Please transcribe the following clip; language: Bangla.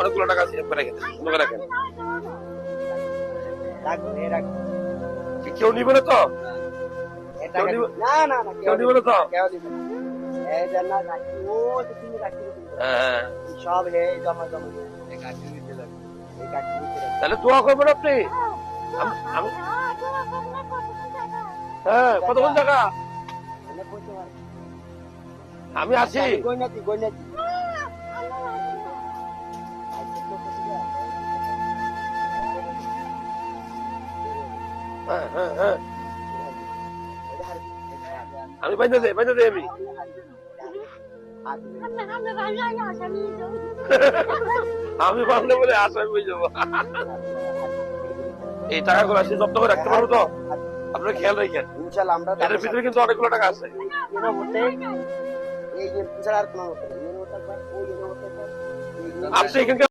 অনেকগুলো টাকা সেভ করে রেখে দেন, সুন্দর করে রাখেন। কেউ নিবে না তো? কেউ নিবে না তো? হ্যাঁ, তাহলে দোয়া করবেন আপনি। হ্যাঁ, কতক্ষণ টাকা? আমি আছি। হ্যাঁ হ্যাঁ হ্যাঁ, আমি বাইন্দা দে আমি। আমি ভাবলে বলে আসামি হয়ে যাবো। এই টাকাগুলো আসে জব্দ করে রাখতে পারবো তো? আপনারা খেয়াল রাখেন, ইনশাআল্লাহ আমরা এটার ভিতরে কিন্তু অনেকগুলো টাকা আছে। এই যে ছাড়া আর কোনো আপনি এখানকার